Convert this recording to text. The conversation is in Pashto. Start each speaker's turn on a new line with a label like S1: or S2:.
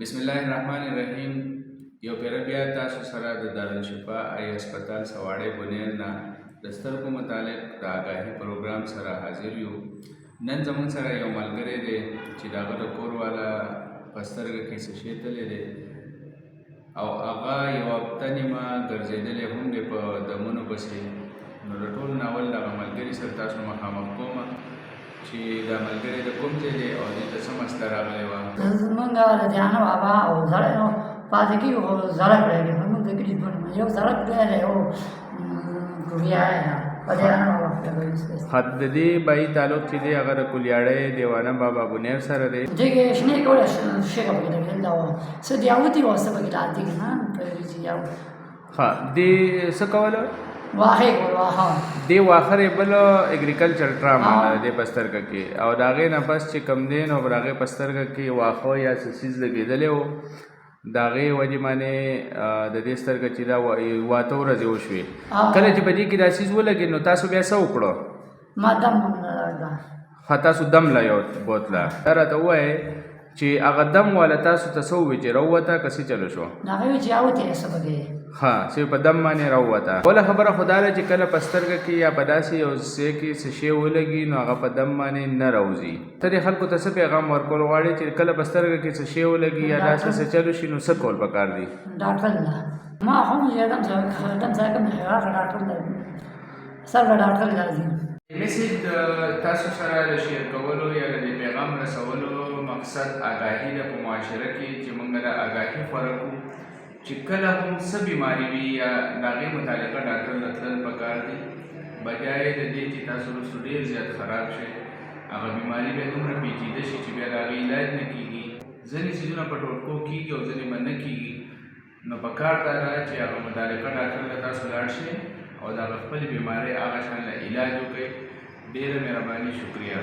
S1: بسم الله الرحمن الرحیم. یو پیر بیا تاسو سره د دارالشفا ای هسپتال سواړی بنیر نه د سترګو متعلق د آګاهي پروګرام سره حاضر یو. نن زموږ سره یو ملګری دی چې د هغه د کور والا په سترګه کې څه شی تللی دی او هغه یوه هفته نیمه ګرځېدلی هم دی په دمونو پسې. نو د ټول ناول دغه ملګري سره تاسو مخامخ کومه چې دا ملګری د کوم ځای دی او دې ته څه مسله راغلې وه.
S2: زمونږ د جانو بابا او زړه نو پاتې کېږي خو زړک دی زمونږ د کلي یو زړک دی یو ګوریاړی ده په جانو بابا
S1: حد د دې بایي تعلق چې دی هغه د کلیاړی دیوانه بابا بنیر سره دی.
S2: دې کې شنې کولی شګه پکې لګېدل دا وه څه دیاوتي وه څه پکې لادي که نه چې یو
S1: ها دې څه کوله
S2: واښې کول واښه
S1: دې واښه یې بل اګریکلچر ټرام دې په سترګه کې او د هغې نه بس چې کوم دی نو پر هغې په سترګه کې واښه یا څه څیز لګېدلی و. د هغې وجې باندې د دې سترګه چې دا اووه اته ورځې وشوې. کله چې په دې کې دا څیز ولګېد نو تاسو بیا څه وکړو؟
S2: ما دم
S1: ښه تاسو دم لا یو بوتله دا راته ووایې چې هغه دم والا تاسو ته څه ووایي چې راووته که څه چلو شو؟
S2: هغې وایي چې راوتې څه پکې
S1: ها چې په دم باندې راووته. بله خبره خو دا ده چې کله په سترګه کې یا په داسې یو ځای کې څه شی ولګي نو هغه په دم باندې نه راوځي. ته دې خلکو ته څه پیغام ورکول غواړې چې کله په سترګه کې څه شی ولګي یا داسې څه چلو شي نو څه کول پکار دي؟
S2: ډاکټر له ما هم دم ځای کوم هغه ډاکټر دی سر ډاکټر لازم.
S1: میسج د تاسو سره د شیر کولو یا د پیغام رسولو مقصد آګاهي ده په معاشره کې چې موږ د آګاهي خپره کړو چې کله هم څه بیماري وي یا د هغې متعلقه ډاکټر ته تلل پکار دي بجای د دې چې تاسو وروسته ډېر زیات خراب شئ. هغه بیماري بیا دومره پیچیده شي چې بیا د هغې علاج نه کېږي. ځینې څیزونه په ټوټکو کېږي او ځینې به نه کېږي. نو پکار دا ده چې هغه متعلقه ډاکټر ته تاسو لاړ شئ او د هغه خپلې بیمارۍ هغه شان له علاج وکړئ. ډېره مهرباني، شکریه.